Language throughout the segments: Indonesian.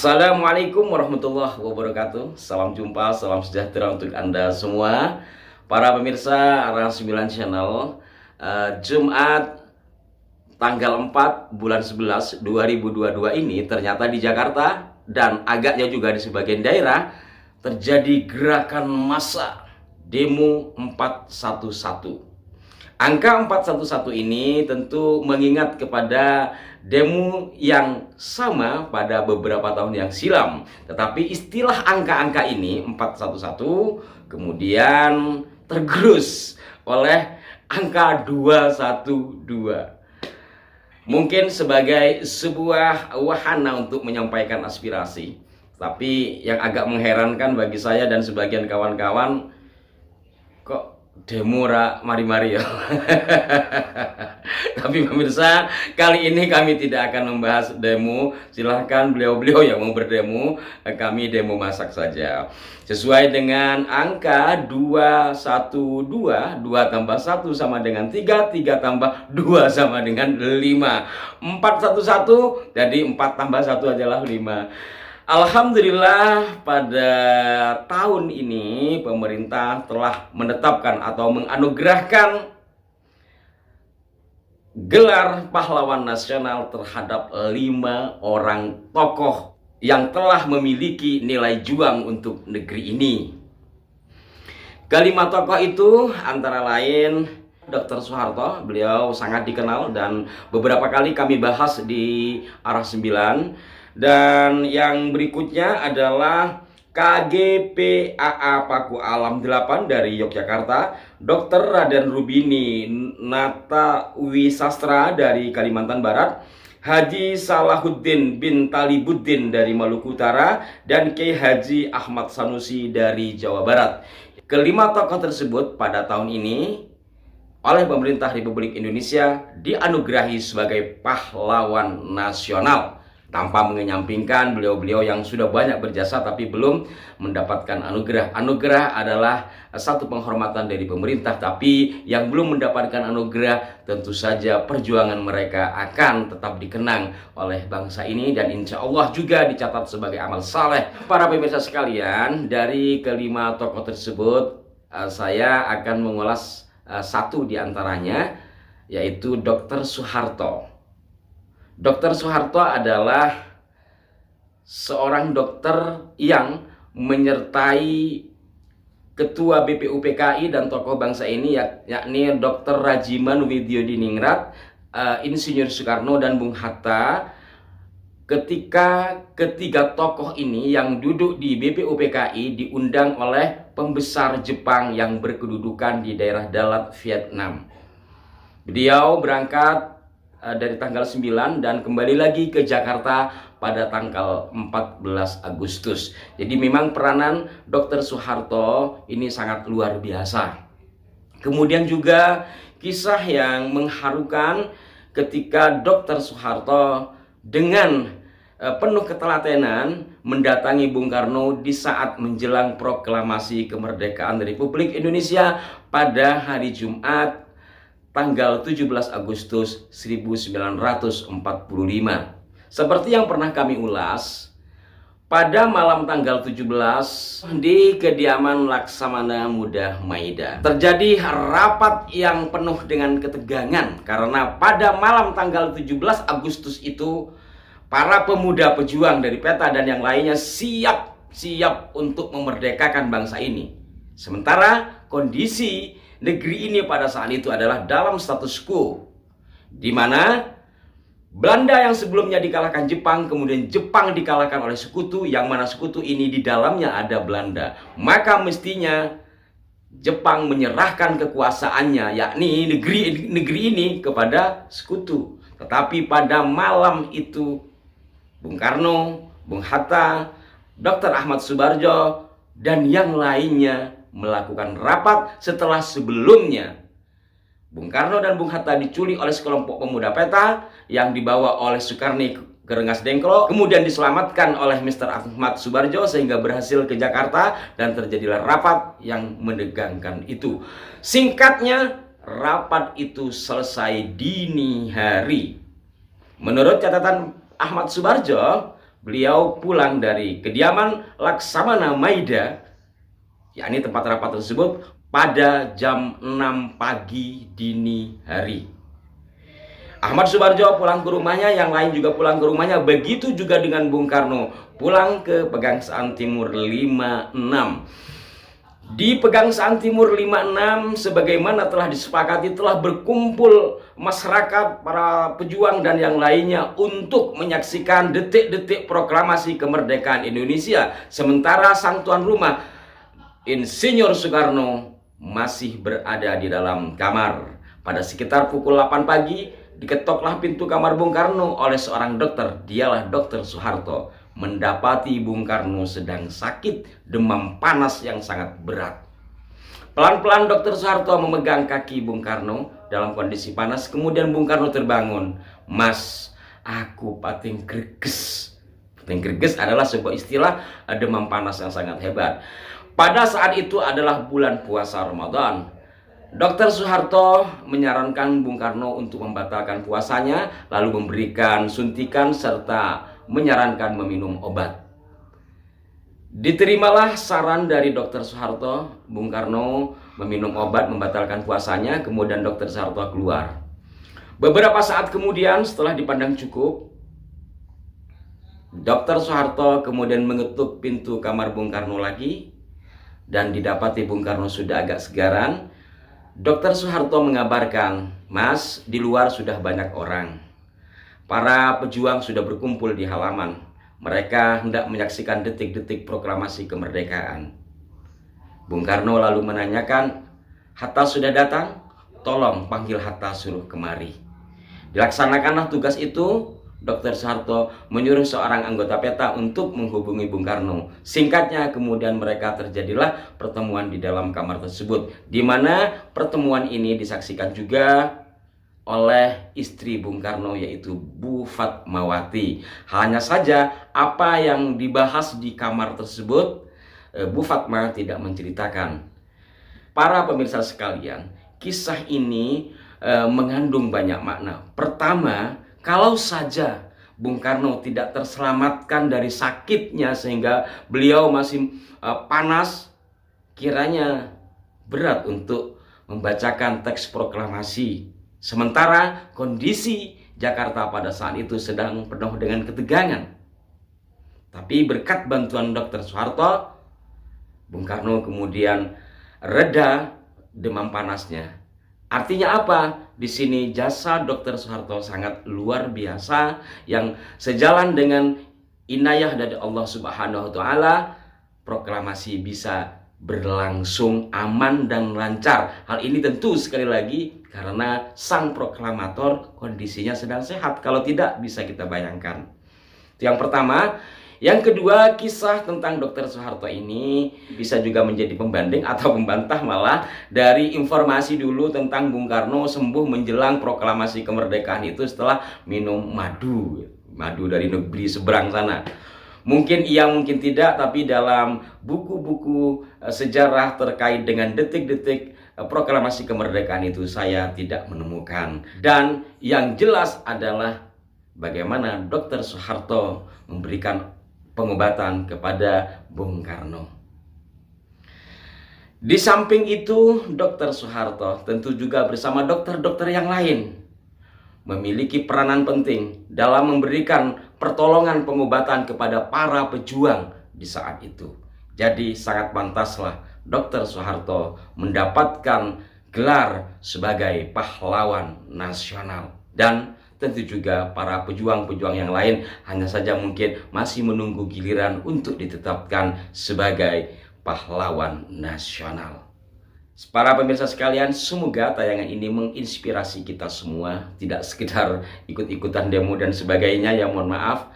Assalamualaikum warahmatullahi wabarakatuh. Salam jumpa, salam sejahtera untuk Anda semua para pemirsa Arah 9 Channel. Jumat tanggal 4 bulan 11 2022 ini ternyata di Jakarta dan agaknya juga di sebagian daerah terjadi gerakan massa demo 411. Angka 411 ini tentu mengingat kepada demo yang sama pada beberapa tahun yang silam. Tetapi istilah angka-angka ini 411 kemudian tergerus oleh angka 212. Mungkin sebagai sebuah wahana untuk menyampaikan aspirasi. Tapi yang agak mengherankan bagi saya dan sebagian kawan-kawan, kok demo mari-mari ya. Tapi pemirsa, kali ini kami tidak akan membahas demo. Silahkan beliau-beliau yang mau berdemo, kami demo masak saja. Sesuai dengan angka 212, 2 tambah 1 sama dengan 3, 3 tambah 2 sama dengan 5. 411, jadi 4 tambah 1 adalah 5. Alhamdulillah pada tahun ini pemerintah telah menetapkan atau menganugerahkan gelar pahlawan nasional terhadap 5 orang tokoh yang telah memiliki nilai juang untuk negeri ini. Kelima tokoh itu antara lain Dr. Soeharto, beliau sangat dikenal dan beberapa kali kami bahas di Arah 9. Dan yang berikutnya adalah KGPAA Paku Alam 8 dari Yogyakarta, Dr. Raden Rubini Nata Wisastra dari Kalimantan Barat, Haji Salahuddin bin Talibuddin dari Maluku Utara, dan Kiai Haji Ahmad Sanusi dari Jawa Barat. Kelima tokoh tersebut pada tahun ini oleh pemerintah Republik Indonesia dianugerahi sebagai pahlawan nasional, tanpa menyampingkan beliau-beliau yang sudah banyak berjasa tapi belum mendapatkan anugerah. Anugerah adalah satu penghormatan dari pemerintah, tapi yang belum mendapatkan anugerah tentu saja perjuangan mereka akan tetap dikenang oleh bangsa ini dan insya Allah juga dicatat sebagai amal saleh. Para pemirsa sekalian, dari kelima tokoh tersebut saya akan mengulas satu di antaranya, yaitu Dr. Soeharto. Dr. Soeharto adalah seorang dokter yang menyertai Ketua BPUPKI dan tokoh bangsa ini, yakni Dr. Rajiman Widyodiningrat, Insinyur Soekarno, dan Bung Hatta. Ketika ketiga tokoh ini yang duduk di BPUPKI diundang oleh pembesar Jepang yang berkedudukan di daerah Dalat, Vietnam. Beliau berangkat dari tanggal 9 dan kembali lagi ke Jakarta pada tanggal 14 Agustus. Jadi memang peranan Dr. Soeharto ini sangat luar biasa. Kemudian juga kisah yang mengharukan ketika Dr. Soeharto dengan penuh ketelatenan mendatangi Bung Karno di saat menjelang proklamasi kemerdekaan Republik Indonesia pada hari Jumat tanggal 17 Agustus 1945. Seperti yang pernah kami ulas, pada malam tanggal 17 di kediaman Laksamana Muda Maida terjadi rapat yang penuh dengan ketegangan karena pada malam tanggal 17 Agustus itu para pemuda pejuang dari PETA dan yang lainnya siap untuk memerdekakan bangsa ini. Sementara kondisi negeri ini pada saat itu adalah dalam status quo, di mana Belanda yang sebelumnya dikalahkan Jepang, kemudian Jepang dikalahkan oleh sekutu, yang mana sekutu ini di dalamnya ada Belanda. Maka mestinya Jepang menyerahkan kekuasaannya, yakni negeri ini kepada sekutu. Tetapi pada malam itu Bung Karno, Bung Hatta, Dr. Ahmad Subarjo, dan yang lainnya melakukan rapat setelah sebelumnya Bung Karno dan Bung Hatta diculik oleh sekelompok pemuda PETA yang dibawa oleh Sukarni ke Rengas Dengklok, kemudian diselamatkan oleh Mr. Ahmad Subarjo sehingga berhasil ke Jakarta dan terjadilah rapat yang menegangkan itu. Singkatnya, rapat itu selesai dini hari. Menurut catatan Ahmad Subarjo, beliau pulang dari kediaman Laksamana Maida, yakni tempat rapat tersebut, pada jam 6 pagi dini hari. Ahmad Subarjo pulang ke rumahnya, yang lain juga pulang ke rumahnya. Begitu juga dengan Bung Karno, pulang ke Pegangsaan Timur 56. Di Pegangsaan Timur 56, sebagaimana telah disepakati, telah berkumpul masyarakat, para pejuang dan yang lainnya untuk menyaksikan detik-detik proklamasi kemerdekaan Indonesia. Sementara sang tuan rumah, Insinyur Soekarno, masih berada di dalam kamar. Pada sekitar pukul 8 pagi, diketoklah pintu kamar Bung Karno oleh seorang dokter. Dialah Dr. Soeharto. Mendapati Bung Karno sedang sakit demam panas yang sangat berat. Pelan-pelan Dr. Soeharto memegang kaki Bung Karno dalam kondisi panas. Kemudian Bung Karno terbangun. Mas, aku pating greges. Pating greges adalah sebuah istilah demam panas yang sangat hebat. Pada saat itu adalah bulan puasa Ramadan. Dr. Soeharto menyarankan Bung Karno untuk membatalkan puasanya, lalu memberikan suntikan serta menyarankan meminum obat. Diterimalah saran dari Dr. Soeharto. Bung Karno meminum obat, membatalkan puasanya. Kemudian Dr. Soeharto keluar. Beberapa saat kemudian, setelah dipandang cukup, Dr. Soeharto kemudian mengetuk pintu kamar Bung Karno lagi, dan didapati Bung Karno sudah agak segaran. Dr. Soeharto mengabarkan, Mas, di luar sudah banyak orang. Para pejuang sudah berkumpul di halaman. Mereka hendak menyaksikan detik-detik proklamasi kemerdekaan. Bung Karno lalu menanyakan, Hatta sudah datang? Tolong panggil Hatta, suruh kemari. Dilaksanakanlah tugas itu. Dr. Soeharto menyuruh seorang anggota PETA untuk menghubungi Bung Karno. Singkatnya, kemudian mereka terjadilah pertemuan di dalam kamar tersebut, di mana pertemuan ini disaksikan juga oleh istri Bung Karno, yaitu Bu Fatmawati. Hanya saja apa yang dibahas di kamar tersebut, Bu Fatma tidak menceritakan. Para pemirsa sekalian, kisah ini mengandung banyak makna. Pertama, kalau saja Bung Karno tidak terselamatkan dari sakitnya sehingga beliau masih panas, kiranya berat untuk membacakan teks proklamasi. Sementara kondisi Jakarta pada saat itu sedang penuh dengan ketegangan. Tapi berkat bantuan Dr. Soeharto, Bung Karno kemudian reda demam panasnya. Artinya apa? Di sini jasa Dr. Soeharto sangat luar biasa, yang sejalan dengan inayah dari Allah Subhanahu wa Ta'ala, proklamasi bisa berlangsung aman dan lancar. Hal ini tentu sekali lagi karena sang proklamator kondisinya sedang sehat. Kalau tidak, bisa kita bayangkan. Itu yang pertama. Yang kedua, kisah tentang Dr. Soeharto ini bisa juga menjadi pembanding atau membantah malah dari informasi dulu tentang Bung Karno sembuh menjelang proklamasi kemerdekaan itu setelah minum madu dari negeri seberang sana. Mungkin iya, mungkin tidak, tapi dalam buku-buku sejarah terkait dengan detik-detik proklamasi kemerdekaan itu saya tidak menemukan. Dan yang jelas adalah bagaimana Dr. Soeharto memberikan pengobatan kepada Bung Karno. Di samping itu, Dr. Soeharto tentu juga bersama dokter-dokter yang lain memiliki peranan penting dalam memberikan pertolongan pengobatan kepada para pejuang di saat itu. Jadi sangat pantaslah Dr. Soeharto mendapatkan gelar sebagai pahlawan nasional. Dan tentu juga para pejuang-pejuang yang lain hanya saja mungkin masih menunggu giliran untuk ditetapkan sebagai pahlawan nasional. Para pemirsa sekalian, semoga tayangan ini menginspirasi kita semua, tidak sekedar ikut-ikutan demo dan sebagainya. Ya mohon maaf,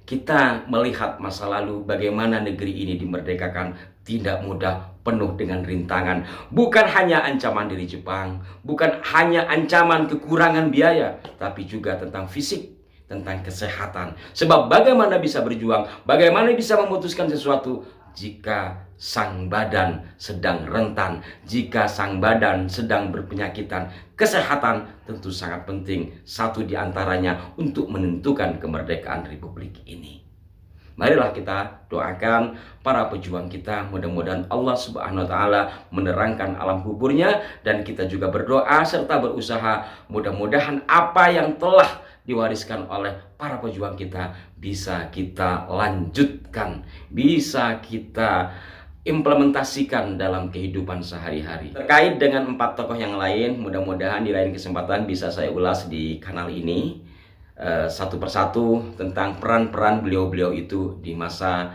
kita melihat masa lalu bagaimana negeri ini dimerdekakan tidak mudah, penuh dengan rintangan. Bukan hanya ancaman dari Jepang, bukan hanya ancaman kekurangan biaya, tapi juga tentang fisik, tentang kesehatan. Sebab bagaimana bisa berjuang, bagaimana bisa memutuskan sesuatu jika sang badan sedang rentan, jika sang badan sedang berpenyakitan. Kesehatan tentu sangat penting, satu di antaranya untuk menentukan kemerdekaan Republik ini. Marilah kita doakan para pejuang kita, mudah-mudahan Allah Subhanahu wa taala menerangkan alam kuburnya, dan kita juga berdoa serta berusaha mudah-mudahan apa yang telah diwariskan oleh para pejuang kita bisa kita lanjutkan, bisa kita implementasikan dalam kehidupan sehari-hari. Terkait dengan 4 tokoh yang lain, mudah-mudahan di lain kesempatan bisa saya ulas di kanal ini satu persatu tentang peran-peran beliau-beliau itu di masa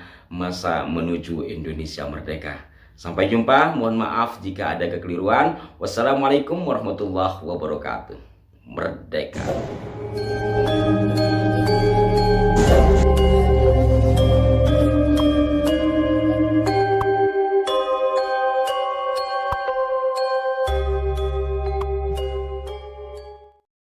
menuju Indonesia merdeka. Sampai jumpa, mohon maaf jika ada kekeliruan. Wassalamualaikum warahmatullahi wabarakatuh. Merdeka.